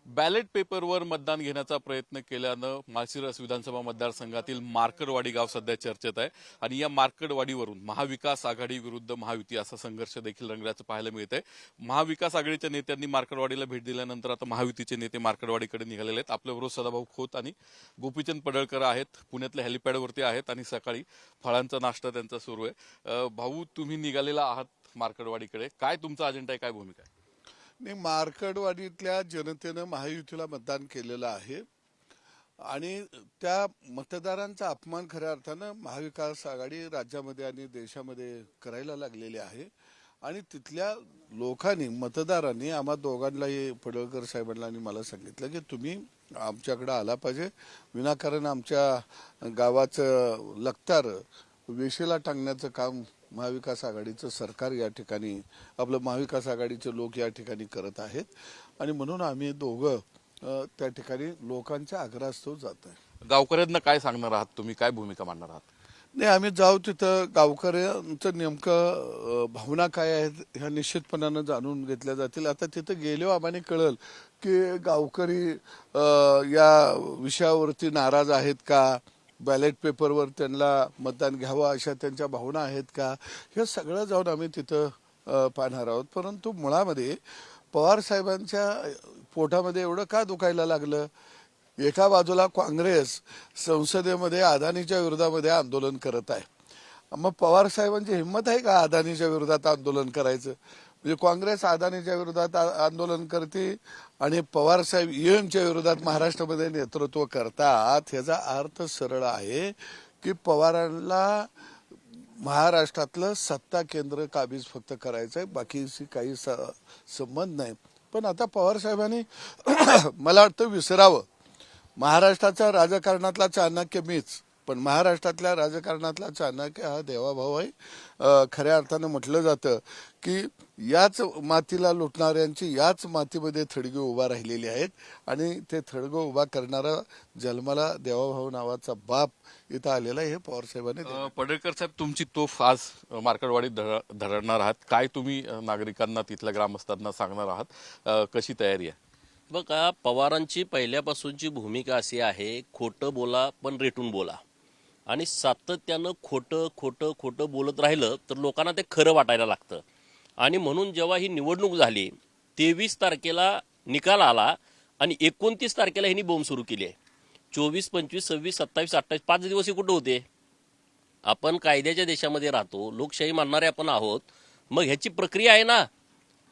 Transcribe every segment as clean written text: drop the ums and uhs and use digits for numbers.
Ballot पेपरवर मतदान घेण्याचा प्रयत्न केल्यानं माळशिरस विधानसभा मतदारसंघातील मार्कडवाडी गाव सध्या चर्चेत आहे आणि या मार्कडवाडीवरून महाविकास आघाडी विरुद्ध महायुती असा संघर्ष देखील रंगल्याचं पाहायला मिळतंय। महाविकास आघाडीच्या नेत्यांनी मार्कडवाडीला भेट दिल्यानंतर आता महायुतीचे नेते मार्कडवाडीकडे निघालेले आहेत। आपल्याबरोबर सदाभाऊ खोत आणि गोपीचंद पडळकर आहेत, पुण्यातल्या हेलिपॅडवरती आहेत आणि सकाळी फळांचा नाश्ता त्यांचा सुरू आहे। भाऊ, तुम्ही निघालेला आहात मार्कडवाडीकडे, काय तुमचा अजेंडा आहे, काय भूमिका आहे? नाही, मार्कडवाडीतल्या जनतेनं महायुतीला मतदान केलेलं आहे आणि त्या मतदारांचा अपमान खऱ्या अर्थानं महाविकास आघाडी राज्यामध्ये आणि देशामध्ये करायला लागलेली आहे आणि तिथल्या लोकांनी, मतदारांनी आम्हा दोघांनाही, पडळकर साहेबांना आणि मला सांगितलं की तुम्ही आमच्याकडे आला पाहिजे, विनाकारण आमच्या गावाचं लखतार वेशीला टांगण्याचं काम महाविकास आघाडीचं सरकार या ठिकाणी, आपलं महाविकास आघाडीचे लोक या ठिकाणी करत आहेत आणि म्हणून आम्ही दोघं त्या ठिकाणी लोकांच्या आग्रहास्तव जात आहे। गावकऱ्यांना काय सांगणार आहात तुम्ही, काय भूमिका मांडणार आहात? नाही, आम्ही जाऊ तिथं गावकऱ्यांचं नेमकं भावना काय आहेत ह्या निश्चितपणानं जाणून घेतल्या जातील। आता तिथं गेल्यावर आम्हाला कळल की गावकरी या विषयावरती नाराज आहेत का, बॅलेट पेपरवर त्यांना मतदान घ्यावं अशा त्यांच्या भावना आहेत का, हे सगळं जाऊन आम्ही तिथं पाहणार आहोत। परंतु मुळामध्ये पवार साहेबांच्या पोटामध्ये एवढं का दुखायला लागलं? एका बाजूला काँग्रेस संसदेमध्ये अदानीच्या विरोधामध्ये आंदोलन करत आहे, मग पवार साहेबांची हिंमत आहे का अदानीच्या विरोधात आंदोलन करायचं? म्हणजे काँग्रेस अदानीच्या विरोधात आंदोलन करते आणि पवार साहेब ईएमच्या विरोधात महाराष्ट्रामध्ये नेतृत्व करतात। ह्याचा अर्थ सरळ आहे की पवारांना महाराष्ट्रातलं सत्ता केंद्र काबीज फक्त करायचं आहे, बाकीची काही संबंध नाही। पण आता पवार साहेबांनी मला वाटतं विसरावं, महाराष्ट्राच्या राजकारणातला चाणक्य मीच, पण महाराष्ट्रातल्या राजकारणातला चाणक्य हा देवाभाऊ आहे। खऱ्या अर्थानं म्हटलं जातं की याच मातीला लुटणाऱ्यांची याच मातीमध्ये थडगे उभा राहिलेली आहेत आणि ते थडगं उभा करणारा जन्माला देवाभाऊ नावाचा बाप इथं आलेला आहे, हे पवार साहेबांनी पडळकर साहेब, तुमची तोफ आज मार्कडवाडीत धरणार आहात, काय तुम्ही नागरिकांना, तिथल्या ग्रामस्थांना सांगणार आहात, कशी तयारी आहे? बघा, पवारांची पहिल्यापासूनची भूमिका अशी आहे, खोटं बोला पण रेटून बोला आणि सातत्यानं खोटं खोटं खोटं बोलत राहिलं तर लोकांना ते खरं वाटायला लागतं। आणि म्हणून जेव्हा ही निवडणूक झाली, 23 तारखेला निकाल आला आणि 29 तारखेला ह्यांनी बोंब सुरू केली आहे। 24, 25, 26, 27, 28 5 दिवस हे कुठं होते? आपण कायद्याच्या देशामध्ये राहतो, लोकशाही मानणारे आपण आहोत, मग ह्याची प्रक्रिया आहे ना।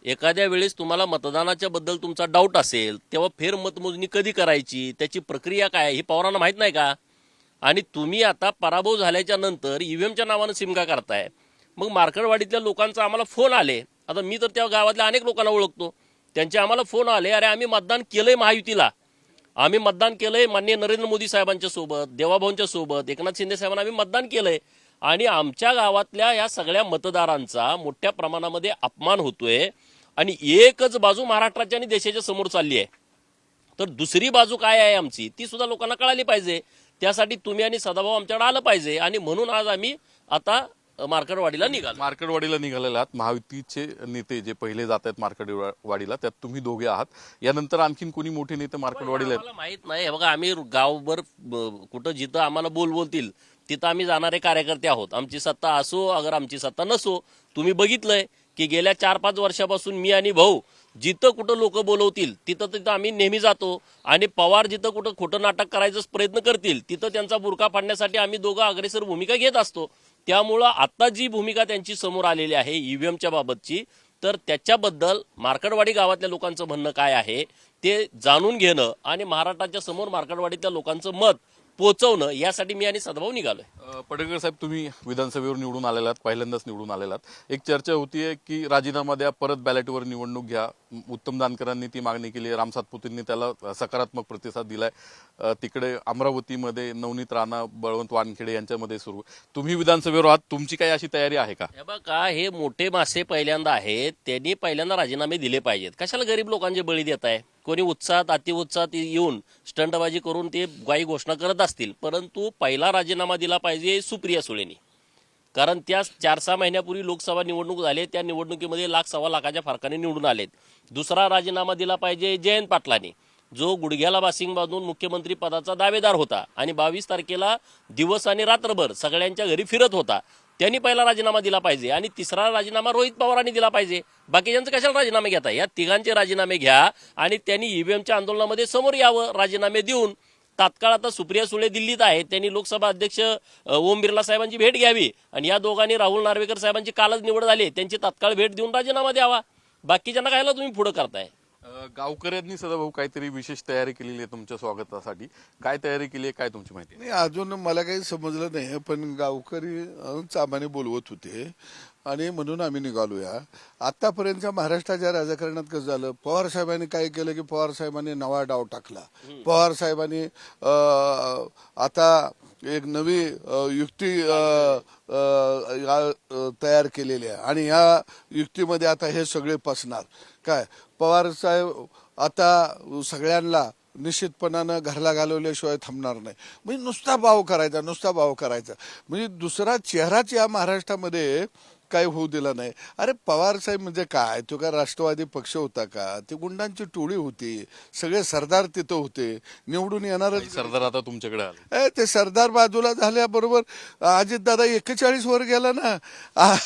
एखाद्या वेळेस तुम्हाला मतदानाच्या बद्दल तुमचा डाऊट असेल तेव्हा फेर मतमोजणी कधी करायची, त्याची प्रक्रिया काय हे पवारांना माहित नाही का? आणि तुम्ही आता पराभव झाल्याच्या नंतर ईव्हीएमच्या नावानं सिमका करताय। मग मार्कडवाडीतल्या लोकांचा आम्हाला फोन आले, आता मी तर त्या गावातल्या अनेक लोकांना ओळखतो, त्यांचे आम्हाला फोन आले, अरे आम्ही मतदान केलंय महायुतीला, आम्ही मतदान केलंय माननीय नरेंद्र मोदी साहेबांच्या सोबत, देवाभाऊंच्या सोबत, एकनाथ शिंदे साहेबांना आम्ही मतदान केलंय आणि आमच्या गावातल्या या सगळ्या मतदारांचा मोठ्या प्रमाणामध्ये अपमान होतोय आणि एकच बाजू महाराष्ट्राच्या आणि देशाच्या समोर चालली आहे। तर दुसरी बाजू काय आहे आमची, ती सुद्धा लोकांना कळाली पाहिजे। त्यासाठी तुम्ही आणि सदाभाऊ आमच्याकडे आलं पाहिजे आणि म्हणून आज आम्ही आता मार्कडवाडीला निघालेले आहात। महायुतीचे नेते जे पहिले जात आहेत मार्कडवाडीला, त्यात तुम्ही दोघे आहात, यानंतर आणखीन कोणी मोठे नेते मार्कडवाडीला आहेत? मला माहित नाही। हे बघा, आम्ही गावभर कुठं जिथं आम्हाला बोलतील तिथं आम्ही जाणारे कार्यकर्ते आहोत। आमची सत्ता असो अगर आमची सत्ता नसो, तुम्ही बघितलंय की गेल्या 4-5 वर्षापासून मी आणि भाऊ जिथं कुठं लोक बोलवतील तिथं तिथं आम्ही नेहमी जातो आणि पवार जिथं कुठं खोटं नाटक करायचा प्रयत्न करतील तिथं त्यांचा बुरका पाडण्यासाठी आम्ही दोघं अग्रेसर भूमिका घेत असतो। त्यामुळं आता जी भूमिका त्यांची समोर आलेली आहे ईव्हीएमच्या बाबतची, तर त्याच्याबद्दल मार्कडवाडी गावातल्या लोकांचं म्हणणं काय आहे ते जाणून घेणं आणि महाराष्ट्राच्या समोर मार्कडवाडीतल्या लोकांचं मत पोहोचवणं, यासाठी मी आणि सदाभाऊ निघालोय। पडळकर साहेब, तुम्ही विधानसभेवर निवडून आलेलात, पहिल्यांदाच निवडून आलेलात, एक चर्चा होतीये की राजीनामा द्या, परत बॅलेटवर निवडणूक घ्या। उत्तम जानकरांनी ती मागणी केली, राम सातपुतेंनी त्याला सकारात्मक प्रतिसाद दिलाय, तिकडे अमरावतीमध्ये नवनीत राणा, बळवंत वानखेडे यांच्यामध्ये सुरू, तुम्ही विधानसभेवर आहात, तुमची काही अशी तयारी आहे का? हे बघा, हे मोठे मासे पहिल्यांदा आहेत, त्यांनी पहिल्यांदा राजीनामे दिले पाहिजेत। कशाला गरीब लोकांचे बळी देत आहे? कोणी उत्साहात अतिउत्साहात येऊन स्टंटबाजी करून ते काही घोषणा करत असतील, परंतु पहिला राजीनामा दिला पाहिजे सुप्रिया सुळेंनी। कारण त्या 4-6 महिन्यापूर्वी लोकसभा निवडणूक झाली, त्या निवडणुकीमध्ये 1-1.25 लाखाच्या फरकाने निवडून आलेत. दुसरा राजीनामा दिला पाहिजे जयंत पाटलांनी, जो गुडघ्याला बासिंग बांधून मुख्यमंत्री पदाचा दावेदार होता आणि 22 तारखेला दिवस आणि रात्रभर सगळ्यांच्या घरी फिरत होता. त्यांनी पहिला राजीनामा दिला पाहिजे आणि तिसरा राजीनामा रोहित पवारांनी दिला पाहिजे. बाकीच्यांचं कशाला राजीनामे घेता? या तिघांचे राजीनामे घ्या आणि त्यांनी ईव्हीएमच्या आंदोलनामध्ये समोर यावं राजीनामे देऊन. तात्काळ आता सुप्रिया सुळे दिल्लीत आहेत, त्यांनी लोकसभा अध्यक्ष ओम बिर्ला साहेबांची भेट घ्यावी आणि या दोघांनी राहुल नार्वेकर साहेबांची कालच निवड झाली, त्यांची तात्काळ भेट देऊन राजीनामा द्यावा. बाकीच्यांना कायला तुम्ही पुढे करताय? गावकऱ्यांनी सदाभाऊ काहीतरी विशेष तयारी केलेली आहे तुमच्या स्वागतासाठी. काय तयारी केली आहे, काय तुमची माहिती? नाही, अजून मला काही समजलं नाही, पण गावकरी चामाने बोलवत होते आणि म्हणून आम्ही निघालोया. आतापर्यंतच्या महाराष्ट्राच्या राजकारणात कसं झालं, पवार साहेबांनी काय केलं की पवार साहेबांनी नवा डाव टाकला. पवार साहेबांनी आता एक नवी युक्ती तयार केलेली आहे आणि ह्या युक्तीमध्ये आता हे सगळे फसणार. काय पवार साहेब आता सगळ्यांना निश्चितपणानं घरला घालवल्याशिवाय थांबणार नाही. म्हणजे नुसता भाव करायचा म्हणजे दुसरा चेहराच या महाराष्ट्रामध्ये काय होऊ दिला नाही. अरे पवार साहेब म्हणजे काय, तो का राष्ट्रवादी पक्ष होता का? ती गुंडांची टोळी होती, सगळे सरदार तिथं होते, निवडून येणारच सरदार आता तुमच्याकडे आले. ते सरदार बाजूला झाल्याबरोबर अजितदादा 41 वर गेला ना.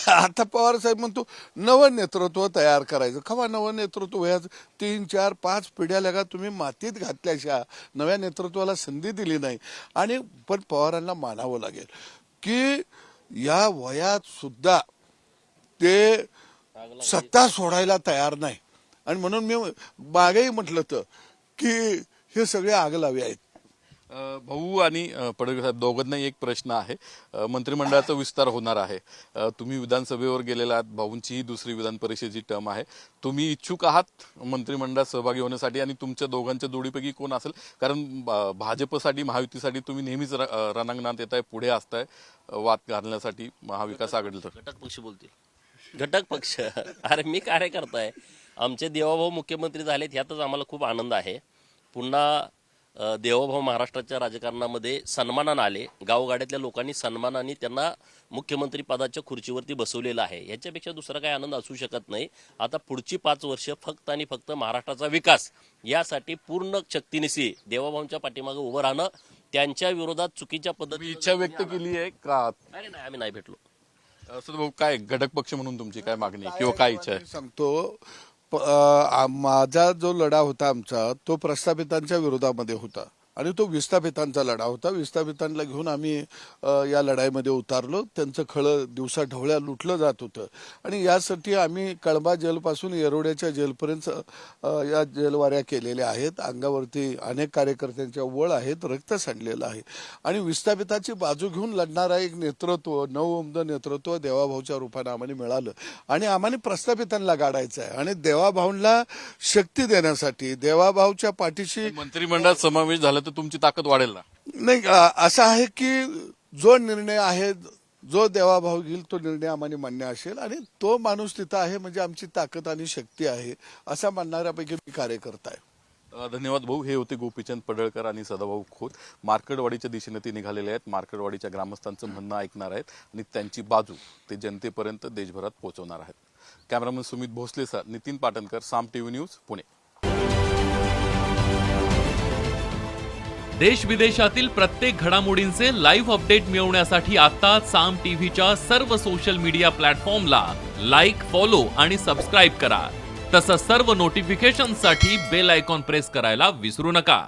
आता पवार साहेब म्हणतो नवं नेतृत्व तयार करायचं. खवा नवं नेतृत्व व्हायचं? 3-4-5 पिढ्या लगा तुम्ही मातीत घातल्याशिवाय नव्या नेतृत्वाला संधी दिली नाही. आणि पण पवारांना मानावं लागेल की या वयात सुद्धा ते सत्ता सोडायला तयार नाही. आणि म्हणून मी मागेही म्हटलं तर की हे सगळे आगलावे आहेत. भाऊ आणि पडळकर साहेब दोघांनाही एक प्रश्न आहे. मंत्रिमंडळाचा विस्तार होणार आहे. तुम्ही विधानसभेवर गेलेला आहात, भाऊंची ही दुसरी विधान परिषदेची टर्म आहे. तुम्ही इच्छुक आहात मंत्रिमंडळात सहभागी होण्यासाठी आणि तुमच्या दोघांच्या जोडीपैकी कोण असेल? कारण भाजपसाठी महायुतीसाठी तुम्ही नेहमीच रणांगणात येताय, पुढे असताय वाद घालण्यासाठी महाविकास आघाडीला. घटक पक्ष बोलतील. घटक पक्ष अरे मी कार्यकर्ता आहे. आमचे देवाभाऊ मुख्यमंत्री झालेत ह्यातच आम्हाला खूप आनंद आहे. पुन्हा देवाभाऊ महाराष्ट्राच्या राजकारणामध्ये सन्मानानं आले. गावगाड्यातल्या लोकांनी सन्मानाने त्यांना मुख्यमंत्री पदाच्या खुर्चीवरती बसवलेलं आहे. याच्यापेक्षा दुसरा काही आनंद असू शकत नाही. आता पुढची 5 वर्ष फक्त आणि फक्त महाराष्ट्राचा विकास यासाठी पूर्ण शक्तीनिशी देवाभाऊंच्या पाठीमागे उभं राहणं. त्यांच्या विरोधात चुकीच्या पद्धतीने इच्छा व्यक्त केली आहे का? नाही, आम्ही नाही भेटलो. भाऊ काय घटक पक्ष म्हणून तुमची काय मागणी आहे किंवा काय इच्छा आहे? सांगतो, माझा जो लढा होता आमचा तो प्रस्थापितांच्या विरोधामध्ये होता आणि तो विस्थापितांचा लढा होता. विस्थापितांना घेऊन आम्ही या लढाईमध्ये उतारलो. त्यांचं खळं दिवसा ढवळ्या लुटलं जात होतं आणि यासाठी आम्ही कळंबा जेलपासून येरोड्याच्या जेलपर्यंत या जेलवाऱ्या केलेल्या आहेत. अंगावरती अनेक कार्यकर्त्यांच्या वळ आहेत, रक्त सांडलेलं आहे आणि विस्थापिताची बाजू घेऊन लढणारा एक नेतृत्व, नवउमद नेतृत्व देवाभाऊच्या रूपाने आम्हाला मिळालं आणि आम्हाला प्रस्थापितांना गाडायचं आहे. आणि देवाभाऊंना शक्ती देण्यासाठी देवाभाऊच्या पाठीशी मंत्रिमंडळात समावेश झाला तर तुमची ताकद वाढेल ना? नाही, असं आहे की जो निर्णय आहे, जो देवाभाऊ घेईल तो निर्णय आम्हाला मान्य असेल आणि तो माणूस तिथं आहे म्हणजे आमची ताकद आणि शक्ती आहे असा मानणाऱ्यापैकी मी कार्यकर्ता आहे. धन्यवाद भाऊ. हे होते गोपीचंद पडळकर आणि सदाभाऊ खोत. मार्कडवाडीच्या दिशेने ते निघालेले आहेत. मार्कडवाडीच्या ग्रामस्थांचं म्हणणं ऐकणार आहेत आणि त्यांची बाजू ते जनतेपर्यंत देशभरात पोहोचवणार आहेत. कॅमेरामन सुमित भोसलेसह नितीन पाटणकर, साम टीव्ही न्यूज, पुणे. देश विदेशातील प्रत्येक घडामोडींचे लाईव्ह अपडेट मिळवण्यासाठी आता साम टीव्हीच्या सर्व सोशल मीडिया प्लॅटफॉर्मला लाईक, फॉलो आणि सबस्क्राईब करा. तसंच सर्व नोटिफिकेशनसाठी बेल आयकॉन प्रेस करायला विसरू नका.